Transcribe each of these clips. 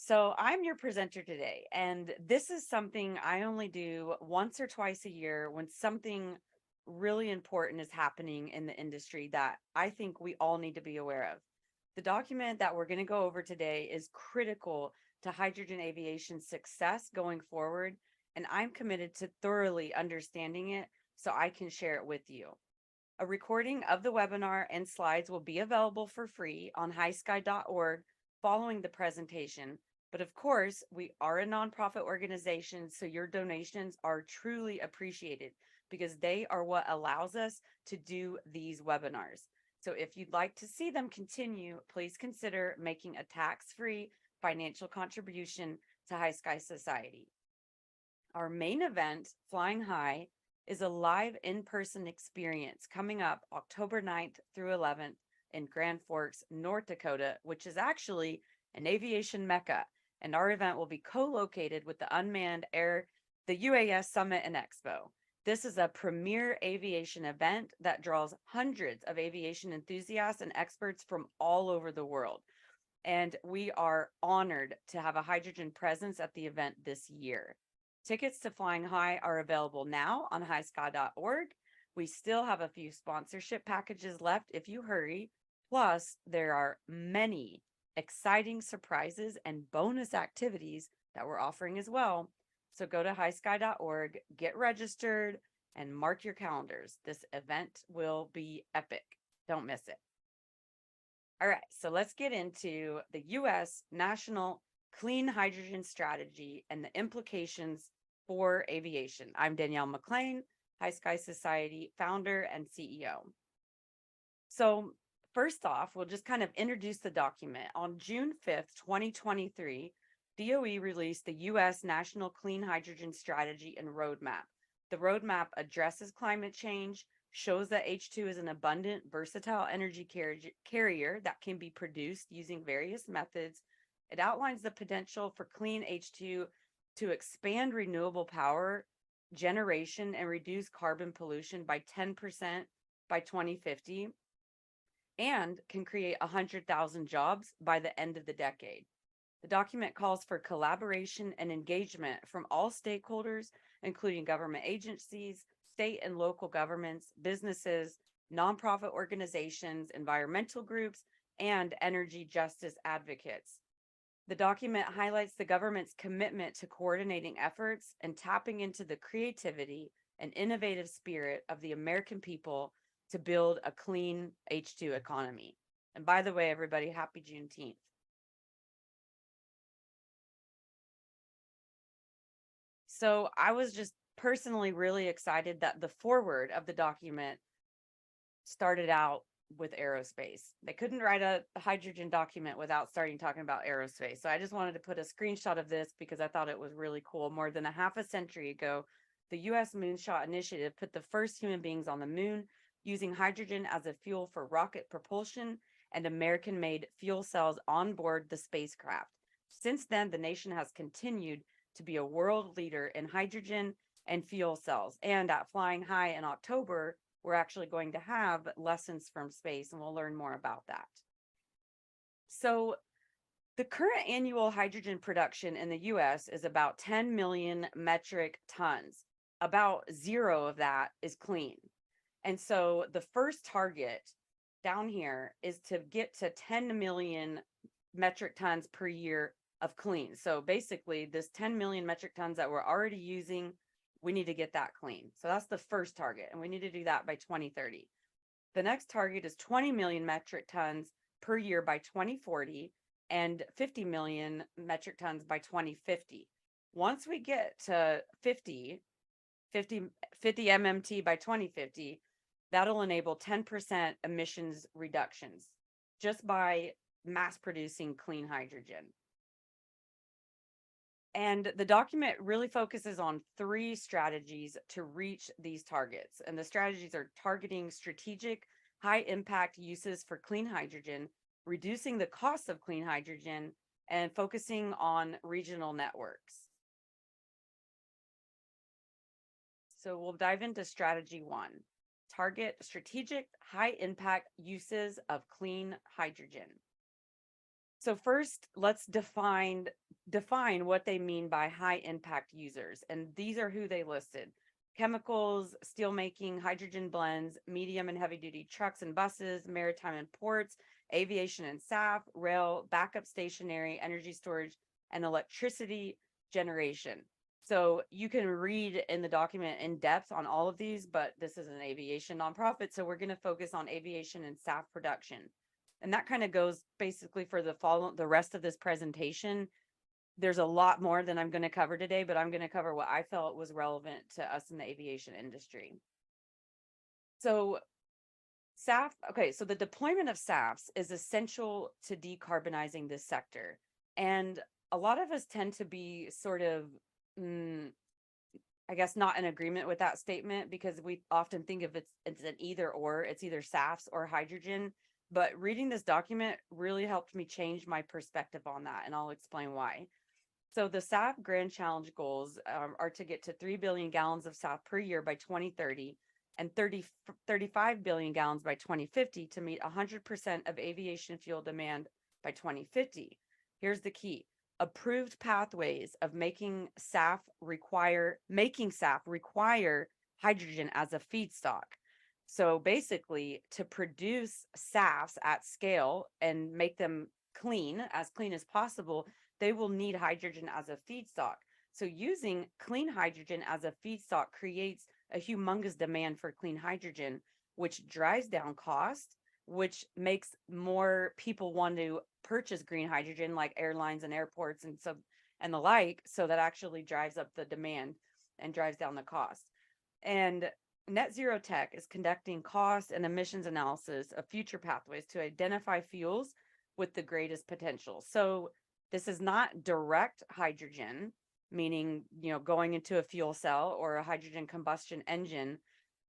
So I'm your presenter today, and this is something I only do once or twice a year when something really important is happening in the industry that I think we all need to be aware of. The document that we're going to go over today is critical to hydrogen aviation success going forward, and I'm committed to thoroughly understanding it so I can share it with you. A recording of the webinar and slides will be available for free on HYSKY.org following the presentation. But of course, we are a nonprofit organization, so your donations are truly appreciated because they are what allows us to do these webinars. So if you'd like to see them continue, please consider making a tax-free financial contribution to HYSKY Society. Our main event, Flying High, is a live in-person experience coming up October 9th through 11th in Grand Forks, North Dakota, which is actually an aviation mecca. And our event will be co-located with the Unmanned Air, the UAS Summit and Expo. This is a premier aviation event that draws hundreds of aviation enthusiasts and experts from all over the world. And we are honored to have a hydrogen presence at the event this year. Tickets to Flying High are available now on HYSKY.org. We still have a few sponsorship packages left if you hurry. Plus, there are many exciting surprises and bonus activities that we're offering as well. So go to HYSKY.org, get registered, and mark your calendars. This event will be epic. Don't miss it. All right, so let's get into the U.S. National Clean Hydrogen Strategy and the implications for aviation. I'm Danielle McLean, HYSKY Society founder and CEO. So first off, we'll just kind of introduce the document. On June 5th, 2023, DOE released the U.S. National Clean Hydrogen Strategy and Roadmap. The roadmap addresses climate change, shows that H2 is an abundant, versatile energy carrier that can be produced using various methods. It outlines the potential for clean H2 to expand renewable power generation and reduce carbon pollution by 10% by 2050, and can create 100,000 jobs by the end of the decade. The document calls for collaboration and engagement from all stakeholders, including government agencies, state and local governments, businesses, nonprofit organizations, environmental groups, and energy justice advocates. The document highlights the government's commitment to coordinating efforts and tapping into the creativity and innovative spirit of the American people to build a clean H2 economy. And by the way, everybody, happy Juneteenth. So I was just personally really excited that the foreword of the document started out with aerospace. They couldn't write a hydrogen document without starting talking about aerospace. So I just wanted to put a screenshot of this because I thought it was really cool. More than a half a century ago, the U.S. Moonshot Initiative put the first human beings on the moon using hydrogen as a fuel for rocket propulsion and American-made fuel cells on board the spacecraft. Since then, the nation has continued to be a world leader in hydrogen and fuel cells. And at Flying High in October, we're actually going to have lessons from space, and we'll learn more about that. So the current annual hydrogen production in the US is about 10 million metric tons. About zero of that is clean. And so the first target down here is to get to 10 million metric tons per year of clean. So basically this 10 million metric tons that we're already using, we need to get that clean. So that's the first target, and we need to do that by 2030. The next target is 20 million metric tons per year by 2040 and 50 million metric tons by 2050. Once we get to 50 MMT by 2050, that'll enable 10% emissions reductions just by mass producing clean hydrogen. And the document really focuses on 3 strategies to reach these targets. And the strategies are targeting strategic high impact uses for clean hydrogen, reducing the cost of clean hydrogen, and focusing on regional networks. So we'll dive into strategy 1. Target strategic high impact uses of clean hydrogen. So first, let's define what they mean by high impact users. And these are who they listed: chemicals, steelmaking, hydrogen blends, medium and heavy duty trucks and buses, maritime and ports, aviation and SAF, rail, backup stationary, energy storage, and electricity generation. So you can read in the document in depth on all of these, but this is an aviation nonprofit, so we're going to focus on aviation and SAF production. And that kind of goes basically for the rest of this presentation. There's a lot more than I'm going to cover today, but I'm going to cover what I felt was relevant to us in the aviation industry. So SAF, okay, so the deployment of SAFs is essential to decarbonizing this sector. And a lot of us tend to be sort of, I guess, not in agreement with that statement, because we often think of it's an either or, it's either SAFs or hydrogen. But reading this document really helped me change my perspective on that, and I'll explain why. So the SAF Grand Challenge goals are to get to 3 billion gallons of SAF per year by 2030 and 35 billion gallons by 2050 to meet 100% of aviation fuel demand by 2050. Here's the key: approved pathways of making SAF require hydrogen as a feedstock. So basically, to produce SAFs at scale and make them as clean as possible, they will need hydrogen as a feedstock. So using clean hydrogen as a feedstock creates a humongous demand for clean hydrogen, which drives down cost, which makes more people want to purchase green hydrogen, like airlines and airports and the like. So that actually drives up the demand and drives down the cost. And Net Zero Tech is conducting cost and emissions analysis of future pathways to identify fuels with the greatest potential. So this is not direct hydrogen, meaning, going into a fuel cell or a hydrogen combustion engine,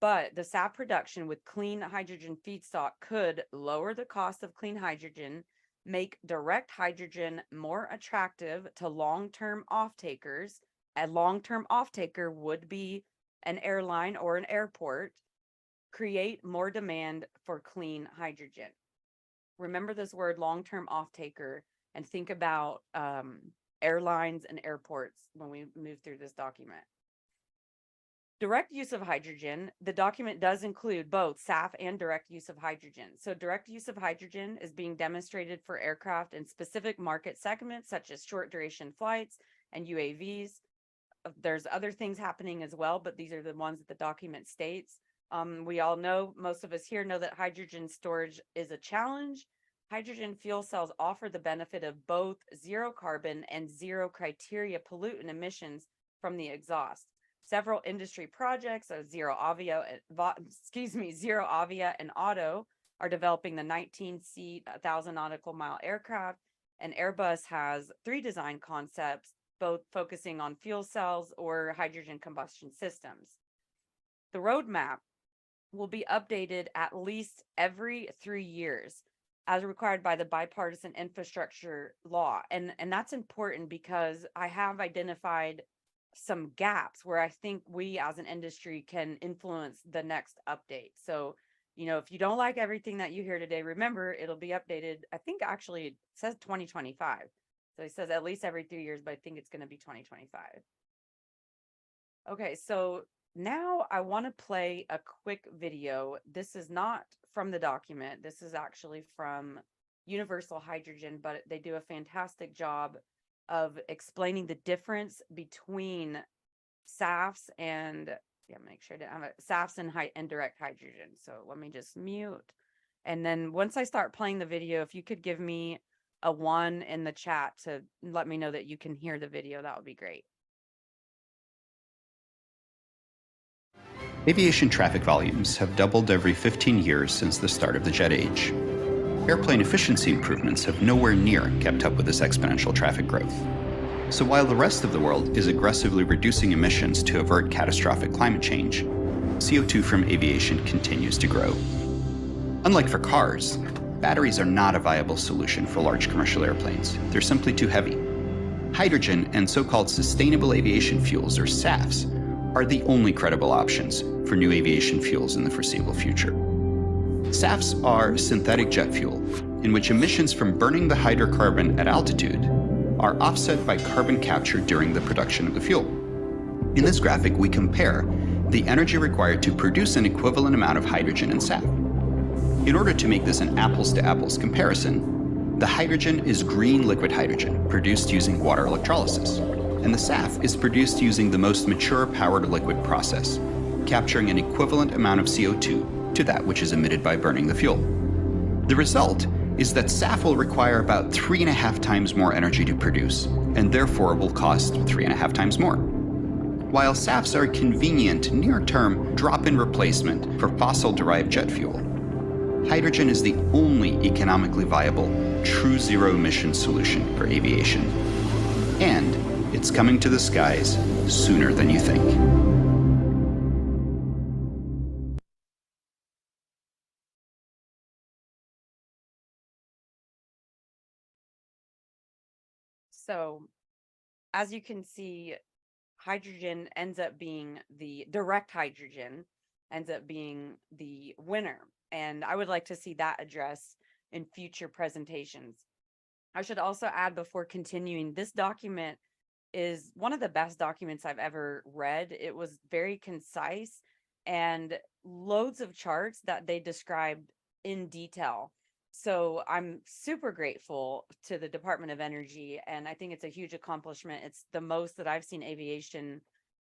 but the SAF production with clean hydrogen feedstock could lower the cost of clean hydrogen, make direct hydrogen more attractive to long-term off-takers. A long-term off-taker would be an airline or an airport, create more demand for clean hydrogen. Remember this word long-term off-taker, and think about airlines and airports when we move through this document. Direct use of hydrogen. The document does include both SAF and direct use of hydrogen. So direct use of hydrogen is being demonstrated for aircraft in specific market segments, such as short duration flights and UAVs. There's other things happening as well, but these are the ones that the document states. We all know, most of us here know, that hydrogen storage is a challenge. Hydrogen fuel cells offer the benefit of both zero carbon and zero criteria pollutant emissions from the exhaust. Several industry projects, Zero Avia and Otto, are developing the 19-seat, 1,000 nautical mile aircraft, and Airbus has 3 design concepts, both focusing on fuel cells or hydrogen combustion systems. The roadmap will be updated at least every 3 years, as required by the bipartisan infrastructure law. And that's important because I have identified some gaps where I think we as an industry can influence the next update. So, if you don't like everything that you hear today, remember, it'll be updated. I think actually it says 2025. So it says at least every 3 years, but I think it's going to be 2025. Okay, so now I want to play a quick video. This is not from the document. This is actually from Universal Hydrogen, but they do a fantastic job of explaining the difference between SAFs and, make sure to have it, SAFs and direct hydrogen. So let me just mute. And then once I start playing the video, if you could give me a 1 in the chat to let me know that you can hear the video, that would be great. Aviation traffic volumes have doubled every 15 years since the start of the jet age. Airplane efficiency improvements have nowhere near kept up with this exponential traffic growth. So while the rest of the world is aggressively reducing emissions to avert catastrophic climate change, CO2 from aviation continues to grow. Unlike for cars, batteries are not a viable solution for large commercial airplanes. They're simply too heavy. Hydrogen and so-called sustainable aviation fuels, or SAFs, are the only credible options for new aviation fuels in the foreseeable future. SAFs are synthetic jet fuel, in which emissions from burning the hydrocarbon at altitude are offset by carbon capture during the production of the fuel. In this graphic, we compare the energy required to produce an equivalent amount of hydrogen and SAF. In order to make this an apples-to-apples comparison, the hydrogen is green liquid hydrogen produced using water electrolysis, and the SAF is produced using the most mature powered liquid process, capturing an equivalent amount of CO2 to that which is emitted by burning the fuel. The result is that SAF will require about 3.5 times more energy to produce, and therefore will cost 3.5 times more. While SAFs are a convenient, near-term drop-in replacement for fossil-derived jet fuel, hydrogen is the only economically viable, true zero-emission solution for aviation. And it's coming to the skies sooner than you think. So, as you can see, hydrogen ends up being the direct hydrogen ends up being the winner. And I would like to see that addressed in future presentations. I should also add before continuing, this document is one of the best documents I've ever read. It was very concise and loads of charts that they described in detail. So I'm super grateful to the Department of Energy, and I think it's a huge accomplishment. It's the most that I've seen aviation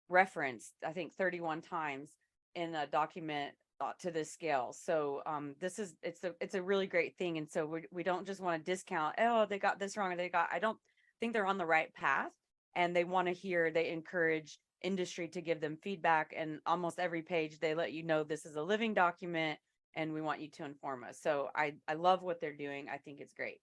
referenced, I think 31 times in a document to this scale. So it's a really great thing. And so we don't just want to discount, oh, they got this wrong, or I don't think they're on the right path. And they want to hear, they encourage industry to give them feedback. And almost every page, they let you know this is a living document and we want you to inform us. So I love what they're doing. I think it's great.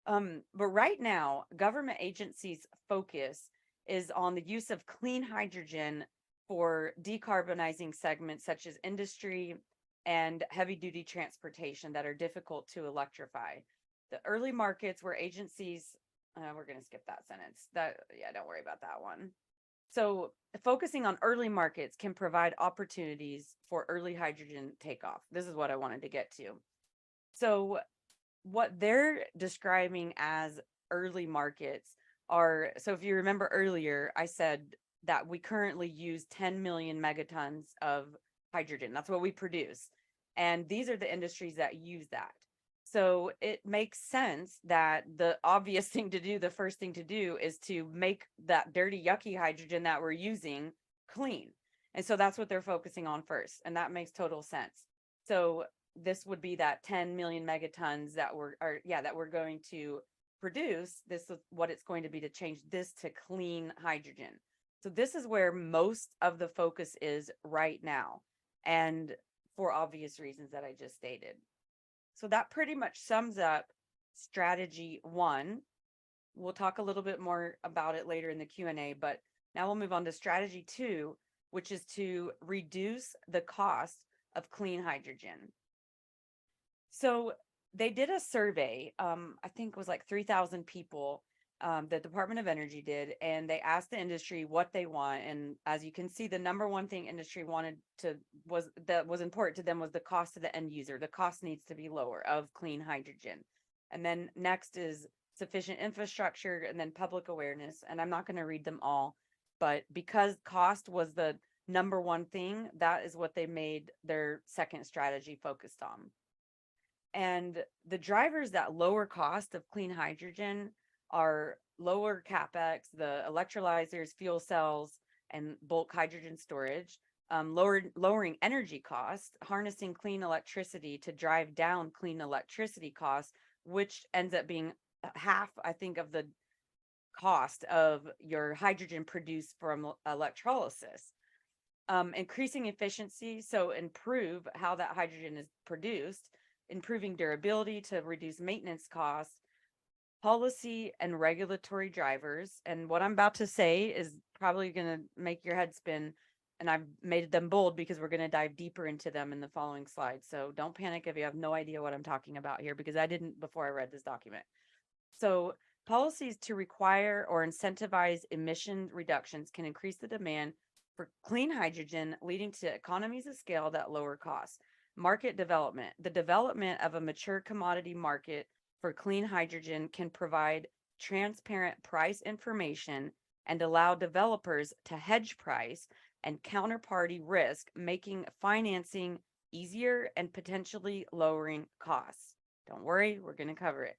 But right now, government agencies' focus is on the use of clean hydrogen for decarbonizing segments such as industry and heavy duty transportation that are difficult to electrify. The early markets where agencies, we're going to skip that sentence. Don't worry about that one. So focusing on early markets can provide opportunities for early hydrogen takeoff. This is what I wanted to get to. So what they're describing as early markets are, so if you remember earlier, I said that we currently use 10 million megatons of hydrogen. That's what we produce. And these are the industries that use that. So it makes sense that the obvious thing to do, the first thing to do, is to make that dirty, yucky hydrogen that we're using clean. And so that's what they're focusing on first. And that makes total sense. So this would be that 10 million megatons that we're going to produce. This is what it's going to be to change this to clean hydrogen. So this is where most of the focus is right now, and for obvious reasons that I just stated. So that pretty much sums up strategy 1. We'll talk a little bit more about it later in the Q&A, but now we'll move on to strategy 2, which is to reduce the cost of clean hydrogen. So they did a survey, I think it was like 3,000 people, the Department of Energy did, and they asked the industry what they want. And as you can see, the number one thing industry wanted was important to them was the cost to the end user. The cost needs to be lower of clean hydrogen. And then next is sufficient infrastructure, and then public awareness. And I'm not going to read them all, but because cost was the number one thing, that is what they made their second strategy focused on. And the drivers that lower cost of clean hydrogen are lower capex, the electrolyzers, fuel cells, and bulk hydrogen storage, lowering energy costs, harnessing clean electricity to drive down clean electricity costs, which ends up being half, I think, of the cost of your hydrogen produced from electrolysis. Increasing efficiency, so improve how that hydrogen is produced, improving durability to reduce maintenance costs, policy and regulatory drivers. And what I'm about to say is probably going to make your head spin, and I've made them bold because we're going to dive deeper into them in the following slides. So don't panic if you have no idea what I'm talking about here, because I didn't before I read this document. So policies to require or incentivize emission reductions can increase the demand for clean hydrogen, leading to economies of scale that lower costs. Market development. The development of a mature commodity market for clean hydrogen can provide transparent price information and allow developers to hedge price and counterparty risk, making financing easier and potentially lowering costs. Don't worry, we're going to cover it.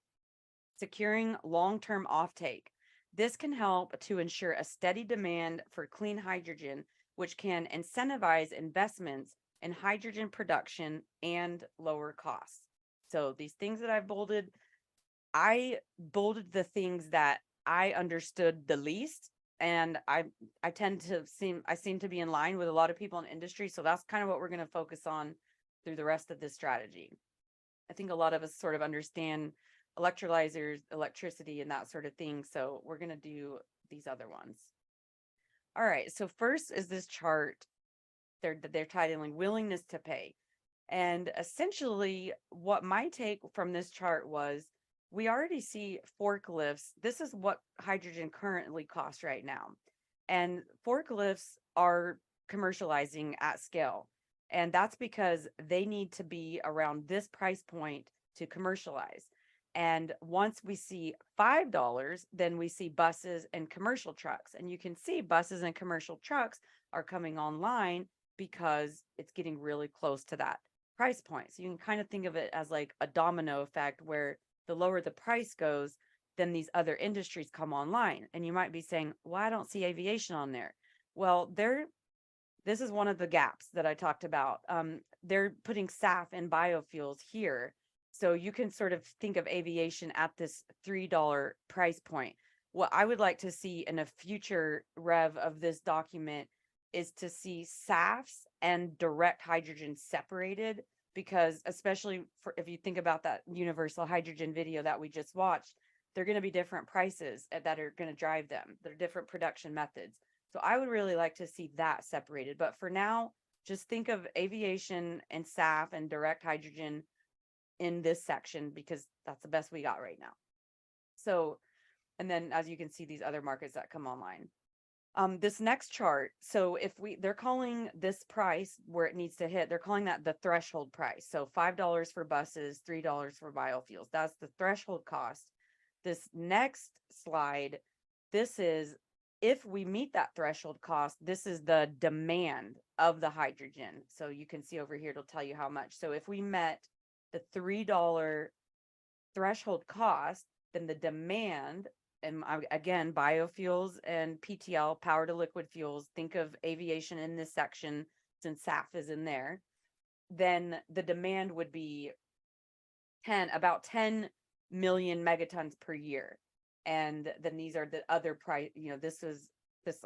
Securing long-term offtake. This can help to ensure a steady demand for clean hydrogen, which can incentivize investments in hydrogen production and lower costs. So these things that I bolded the things that I understood the least. And I seem to be in line with a lot of people in industry. So that's kind of what we're going to focus on through the rest of this strategy. I think a lot of us sort of understand electrolyzers, electricity, and that sort of thing. So we're going to do these other ones. All right. So first is this chart. They're titling willingness to pay. And essentially what my take from this chart was, we already see forklifts. This is what hydrogen currently costs right now. And forklifts are commercializing at scale. And that's because they need to be around this price point to commercialize. And once we see $5, then we see buses and commercial trucks. And you can see buses and commercial trucks are coming online because it's getting really close to that price point. So you can kind of think of it as like a domino effect, where the lower the price goes, then these other industries come online. And you might be saying, well, I don't see aviation on there. Well, this is one of the gaps that I talked about. They're putting SAF and biofuels here. So you can sort of think of aviation at this $3 price point. What I would like to see in a future rev of this document is to see SAFs and direct hydrogen separated, because especially if you think about that universal hydrogen video that we just watched, they're going to be different prices that are going to drive them. They're different production methods. So I would really like to see that separated. But for now, just think of aviation and SAF and direct hydrogen in this section, because that's the best we got right now. So, and then as you can see, these other markets that come online. This next chart, so they're calling this price where it needs to hit, they're calling that the threshold price. So $5 for buses, $3 for biofuels. That's the threshold cost. This next slide, this is, if we meet that threshold cost, this is the demand of the hydrogen. So you can see over here, it'll tell you how much. So if we met the $3 threshold cost, then the demand, and again, biofuels and PTL, power to liquid fuels, think of aviation in this section since SAF is in there, then the demand would be about 10 million megatons per year. And then these are the other price,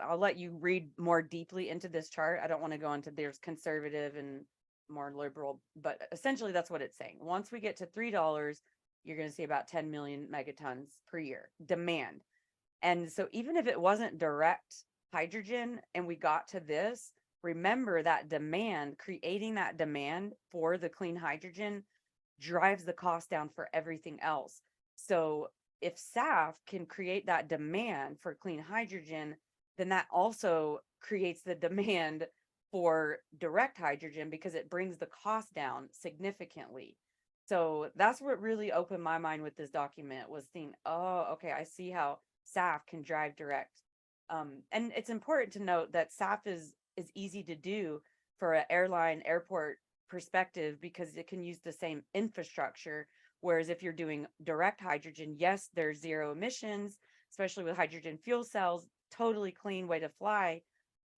I'll let you read more deeply into this chart. I don't want to go into there's conservative and more liberal, but essentially that's what it's saying. Once we get to $3, you're going to see about 10 million megatons per year demand. And so even if it wasn't direct hydrogen and we got to this, remember that demand, creating that demand for the clean hydrogen drives the cost down for everything else. So if SAF can create that demand for clean hydrogen, then that also creates the demand for direct hydrogen, because it brings the cost down significantly. So that's what really opened my mind with this document, was seeing, oh, okay, I see how SAF can drive direct. And it's important to note that SAF is easy to do for an airline airport perspective, because it can use the same infrastructure. Whereas if you're doing direct hydrogen, yes, there's zero emissions, especially with hydrogen fuel cells, totally clean way to fly,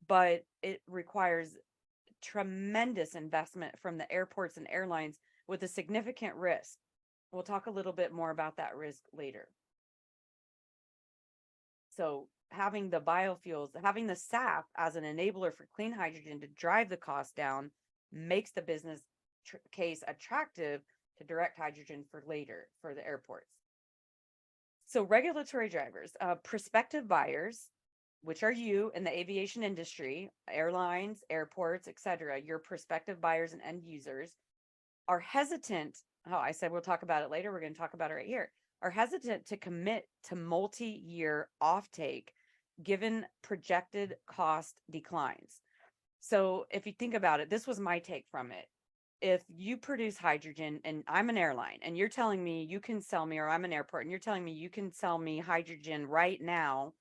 but it requires tremendous investment from the airports and airlines with a significant risk. We'll talk a little bit more about that risk later. So having the biofuels, having the SAF as an enabler for clean hydrogen to drive the cost down makes the business case attractive to direct hydrogen for later for the airports. So regulatory drivers, prospective buyers, which are you in the aviation industry, airlines, airports, etc., your prospective buyers and end users, are hesitant. Oh, I said we'll talk about it later. We're going to talk about it right here. Are hesitant to commit to multi-year offtake given projected cost declines. So if you think about it, this was my take from it. if you produce hydrogen and I'm an airline and you're telling me you can sell me, or I'm an airport and you're telling me you can sell me hydrogen right now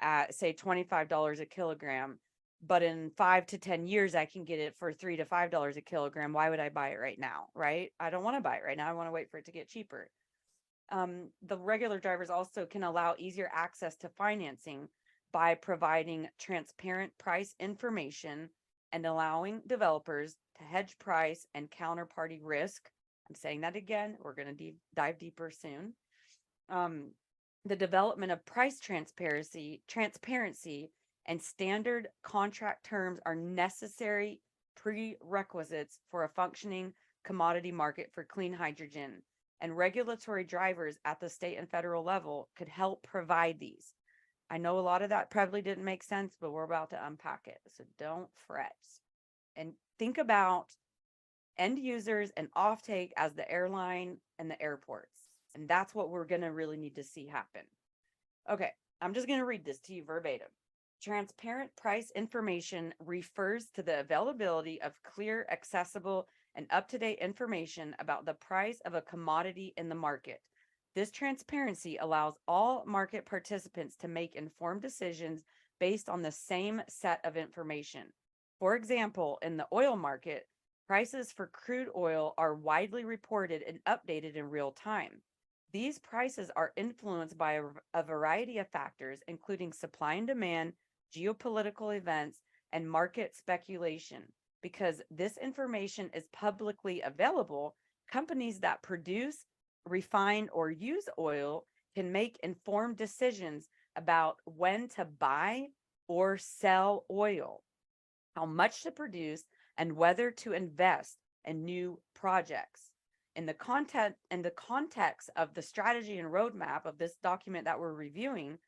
at say $25 a kilogram, but in 5 to 10 years I can get it for $3 to $5 a kilogram. Why would I buy it right now? Right? I don't want to buy it right now. I want to wait for it to get cheaper. The regular drivers also can allow easier access to financing by providing transparent price information and allowing developers to hedge price and counterparty risk. I'm saying that again. We're going to dive deeper soon. The development of price transparency and standard contract terms are necessary prerequisites for a functioning commodity market for clean hydrogen, and regulatory drivers at the state and federal level could help provide these. I know a lot of that probably didn't make sense, but we're about to unpack it. So don't fret. And think about end users and offtake as the airline and the airports. And that's what we're going to really need to see happen. Okay, I'm just going to read this to you verbatim. Transparent price information refers to the availability of clear, accessible, and up-to-date information about the price of a commodity in the market. This transparency allows all market participants to make informed decisions based on the same set of information. For example, in the oil market, prices for crude oil are widely reported and updated in real time. These prices are influenced by a variety of factors, including supply and demand, geopolitical events, and market speculation. Because this information is publicly available, companies that produce, refine, or use oil can make informed decisions about when to buy or sell oil, how much to produce, and whether to invest in new projects. In the context of the strategy and roadmap of this document that we're reviewing,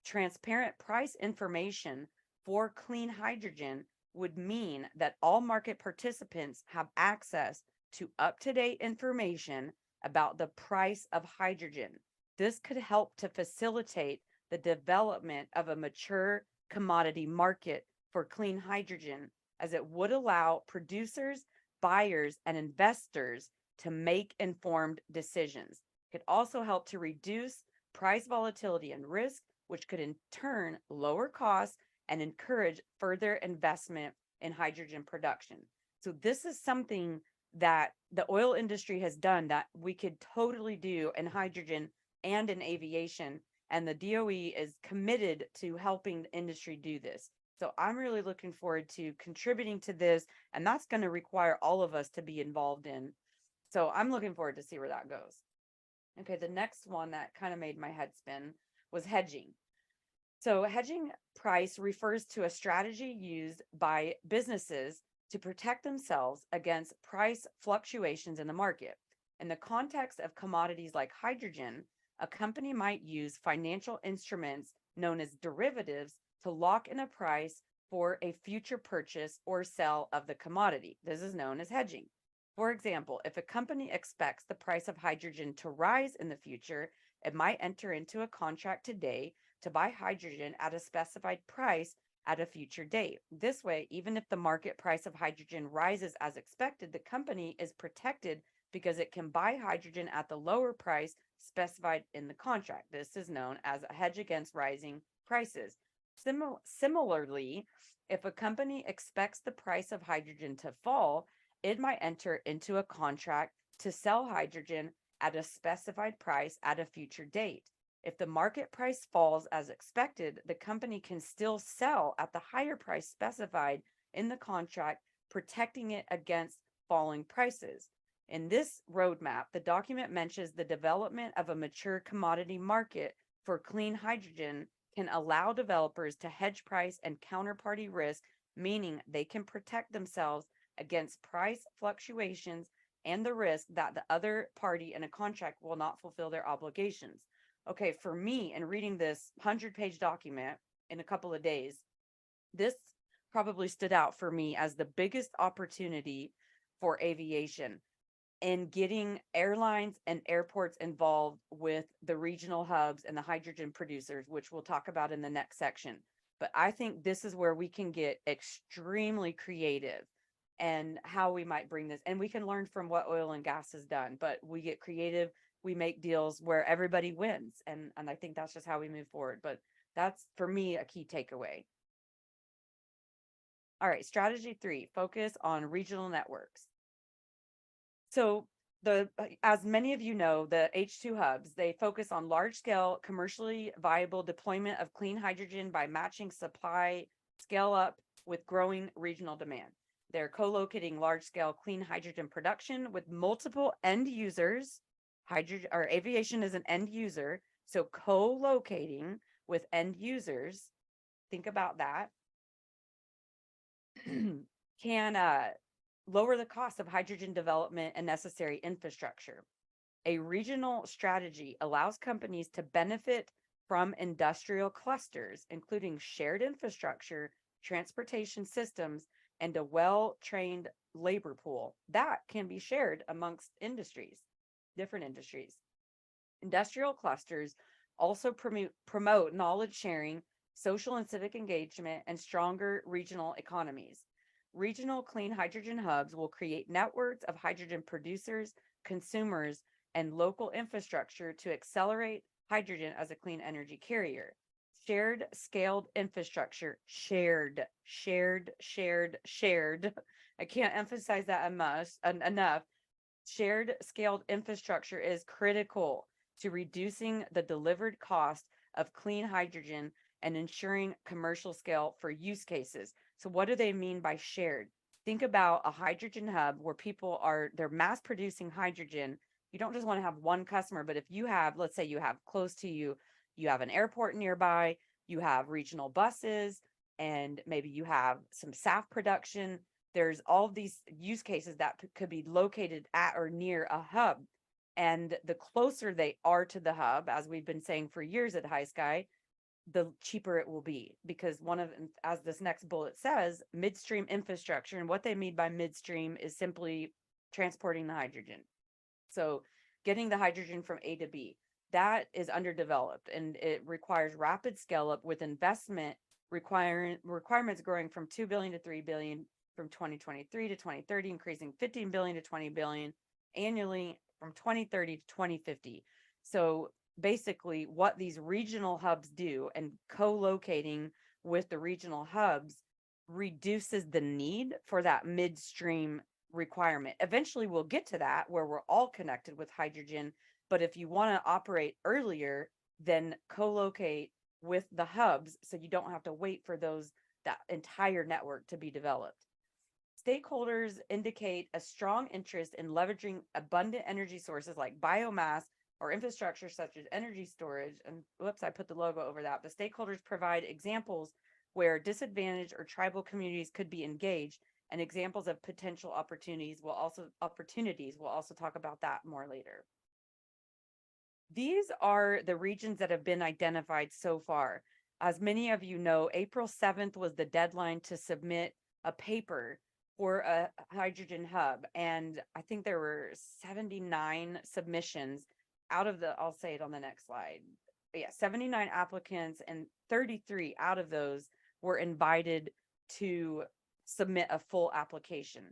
transparent price information for clean hydrogen would mean that all market participants have access to up-to-date information about the price of hydrogen. This could help to facilitate the development of a mature commodity market for clean hydrogen, as it would allow producers, buyers, and investors to make informed decisions. It could also help to reduce price volatility and risk, which could in turn lower costs and encourage further investment in hydrogen production. So this is something that the oil industry has done that we could totally do in hydrogen and in aviation. And the DOE is committed to helping the industry do this. So I'm really looking forward to contributing to this, and that's going to require all of us to be involved in. So I'm looking forward to see where that goes. Okay, the next one that kind of made my head spin was hedging. So hedging price refers to a strategy used by businesses to protect themselves against price fluctuations in the market. In the context of commodities like hydrogen, a company might use financial instruments known as derivatives to lock in a price for a future purchase or sale of the commodity. This is known as hedging. For example, if a company expects the price of hydrogen to rise in the future, it might enter into a contract today to buy hydrogen at a specified price at a future date. This way, even if the market price of hydrogen rises as expected, the company is protected because it can buy hydrogen at the lower price specified in the contract. This is known as a hedge against rising prices. Similarly, if a company expects the price of hydrogen to fall, it might enter into a contract to sell hydrogen at a specified price at a future date. If the market price falls as expected, the company can still sell at the higher price specified in the contract, protecting it against falling prices. In this roadmap, the document mentions the development of a mature commodity market for clean hydrogen can allow developers to hedge price and counterparty risk, meaning they can protect themselves against price fluctuations and the risk that the other party in a contract will not fulfill their obligations. Okay, for me, in reading this 100-page document in a couple of days, this probably stood out for me as the biggest opportunity for aviation in getting airlines and airports involved with the regional hubs and the hydrogen producers, which we'll talk about in the next section. But I think this is where we can get extremely creative. and how we might bring this. And we can learn from what oil and gas has done, but we get creative. We make deals where everybody wins. And I think that's just how we move forward. But that's, for me, a key takeaway. All right, strategy 3, focus on regional networks. So as many of you know, the H2 hubs, they focus on large scale, commercially viable deployment of clean hydrogen by matching supply scale up with growing regional demand. They're co-locating large scale clean hydrogen production with multiple end users. Hydrogen or aviation is an end user. So co-locating with end users, think about that, can lower the cost of hydrogen development and necessary infrastructure. A regional strategy allows companies to benefit from industrial clusters, including shared infrastructure, transportation systems, and a well-trained labor pool that can be shared amongst industries, different industries. Industrial clusters also promote knowledge sharing, social and civic engagement, and stronger regional economies. Regional clean hydrogen hubs will create networks of hydrogen producers, consumers, and local infrastructure to accelerate hydrogen as a clean energy carrier. Shared scaled infrastructure, shared. I can't emphasize that enough. Shared scaled infrastructure is critical to reducing the delivered cost of clean hydrogen and ensuring commercial scale for use cases. So what do they mean by shared? Think about a hydrogen hub where they're mass producing hydrogen. You don't just want to have one customer, but if you have, let's say you have close to you, you have an airport nearby, you have regional buses, and maybe you have some SAF production. There's all these use cases that could be located at or near a hub. And the closer they are to the hub, as we've been saying for years at HYSKY, the cheaper it will be, because as this next bullet says, midstream infrastructure. And what they mean by midstream is simply transporting the hydrogen. So getting the hydrogen from A to B, that is underdeveloped, and it requires rapid scale up with investment requirements growing from 2 billion to 3 billion from 2023 to 2030, increasing 15 billion to 20 billion annually from 2030 to 2050. So basically what these regional hubs do, and co-locating with the regional hubs, reduces the need for that midstream requirement. Eventually we'll get to that where we're all connected with hydrogen, but if you want to operate earlier, then co-locate with the hubs so you don't have to wait for that entire network to be developed. Stakeholders indicate a strong interest in leveraging abundant energy sources like biomass or infrastructure such as energy storage. And whoops, I put the logo over that. The stakeholders provide examples where disadvantaged or tribal communities could be engaged, and examples of potential opportunities. We'll also talk about that more later. These are the regions that have been identified so far. As many of you know, April 7th was the deadline to submit a paper for a hydrogen hub. And I think there were 79 submissions out of I'll say it on the next slide. But yeah, 79 applicants, and 33 out of those were invited to submit a full application.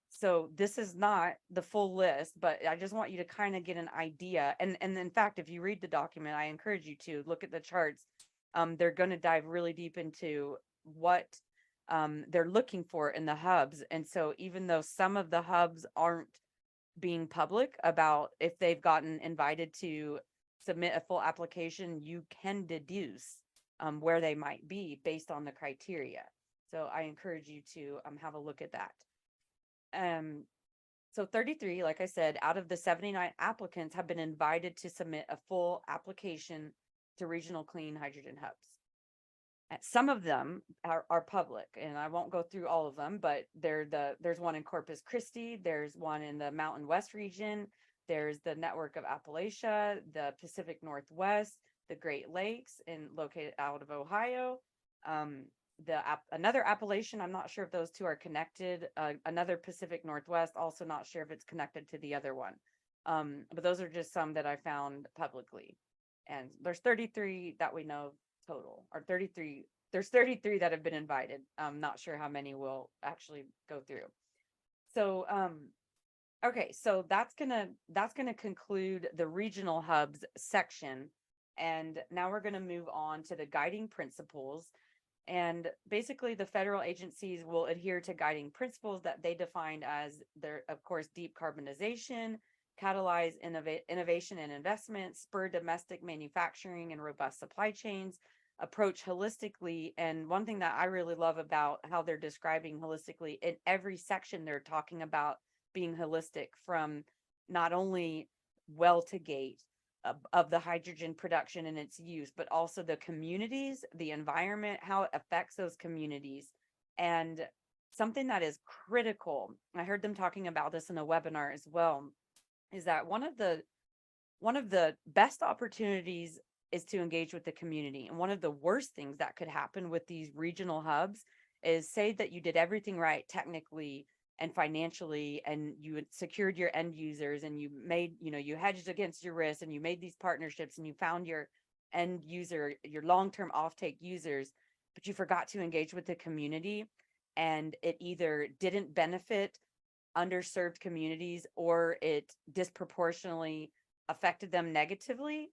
So this is not the full list, but I just want you to kind of get an idea. And in fact, if you read the document, I encourage you to look at the charts. They're going to dive really deep into what they're looking for in the hubs. And so even though some of the hubs aren't being public about if they've gotten invited to submit a full application, you can deduce where they might be based on the criteria. So I encourage you to have a look at that. So 33, like I said, out of the 79 applicants have been invited to submit a full application to regional clean hydrogen hubs. Some of them are public, and I won't go through all of them, but there's one in Corpus Christi, there's one in the Mountain West region, there's the network of Appalachia, the Pacific Northwest, the Great Lakes, and located out of Ohio. Another Appalachian, I'm not sure if those two are connected. Another Pacific Northwest, also not sure if it's connected to the other one. But those are just some that I found publicly. And there's 33 that we know total, or 33. There's 33 that have been invited. I'm not sure how many will actually go through. So, okay, so that's gonna conclude the regional hubs section. And now we're gonna move on to the guiding principles. And basically, the federal agencies will adhere to guiding principles that they defined as their, of course, deep carbonization, catalyze innovation and investment, spur domestic manufacturing and robust supply chains, approach holistically. And one thing that I really love about how they're describing holistically in every section, they're talking about being holistic from not only well to gate of the hydrogen production and its use, but also the communities, the environment, how it affects those communities. And something that is critical, I heard them talking about this in a webinar as well, is that one of the best opportunities is to engage with the community. And one of the worst things that could happen with these regional hubs is, say that you did everything right technically and financially, and you had secured your end users, and you made, you hedged against your risk, and you made these partnerships, and you found your end user, your long-term offtake users, but you forgot to engage with the community, and it either didn't benefit underserved communities or it disproportionately affected them negatively.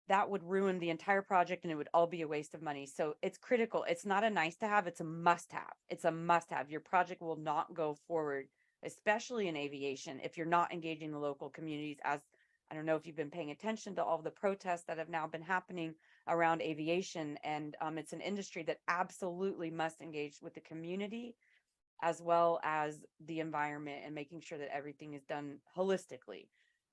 That would ruin the entire project, and it would all be a waste of money. So it's critical. It's not a nice to have, it's a must have. It's a must have. Your project will not go forward, especially in aviation, if you're not engaging the local communities. As I don't know if you've been paying attention to all the protests that have now been happening around aviation. And it's an industry that absolutely must engage with the community as well as the environment, and making sure that everything is done holistically.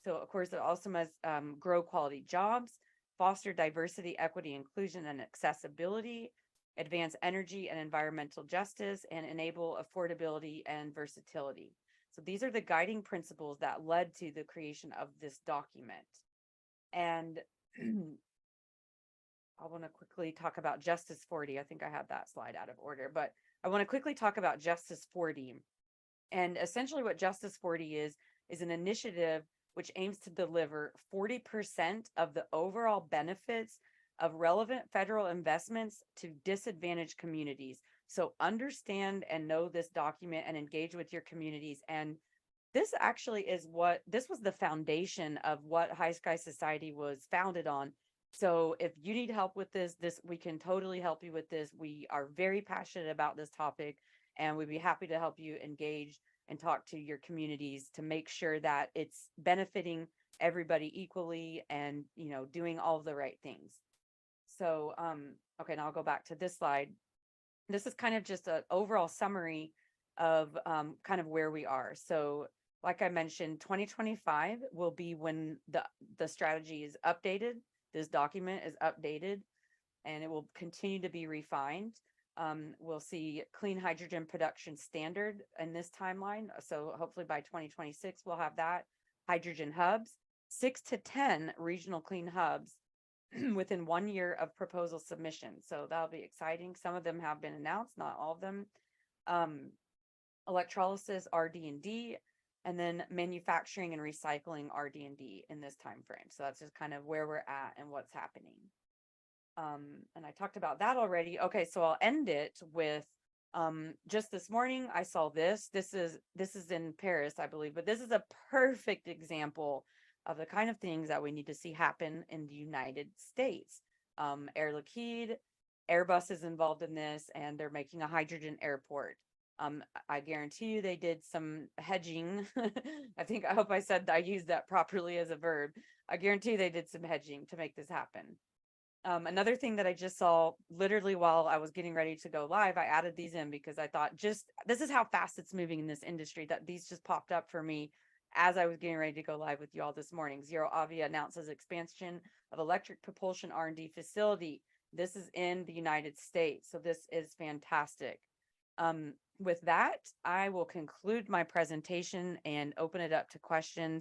So of course, it also must grow quality jobs, foster diversity, equity, inclusion, and accessibility, advance energy and environmental justice, and enable affordability and versatility. So these are the guiding principles that led to the creation of this document. And I want to quickly talk about Justice 40. I think I had that slide out of order, but I want to quickly talk about Justice 40. And essentially what Justice 40 is an initiative which aims to deliver 40% of the overall benefits of relevant federal investments to disadvantaged communities. So understand and know this document and engage with your communities. And this actually is this was the foundation of what HYSKY Society was founded on. So if you need help with this, we can totally help you with this. We are very passionate about this topic, and we'd be happy to help you engage and talk to your communities to make sure that it's benefiting everybody equally, and doing all of the right things. So okay, now I'll go back to this slide. This is kind of just an overall summary of kind of where we are. So like I mentioned, 2025 will be when the strategy is updated. This document is updated, and it will continue to be refined. We'll see clean hydrogen production standard in this timeline. So hopefully by 2026, we'll have that. Hydrogen hubs, 6 to 10 regional clean hubs within 1 year of proposal submission. So that'll be exciting. Some of them have been announced, not all of them. Electrolysis, RD&D, and then manufacturing and recycling, RD&D in this time frame. So that's just kind of where we're at and what's happening. And I talked about that already. Okay, so I'll end it with just this morning I saw this. This is in Paris, I believe, but this is a perfect example of the kind of things that we need to see happen in the United States. Air Liquide, Airbus is involved in this, and they're making a hydrogen airport. I guarantee you they did some hedging. I hope I said I used that properly as a verb. I guarantee they did some hedging to make this happen. Another thing that I just saw literally while I was getting ready to go live, I added these in because I thought this is how fast it's moving in this industry, that these just popped up for me as I was getting ready to go live with you all this morning. ZeroAvia announces expansion of electric propulsion R&D facility. This is in the United States, so this is fantastic. With that, I will conclude my presentation and open it up to questions.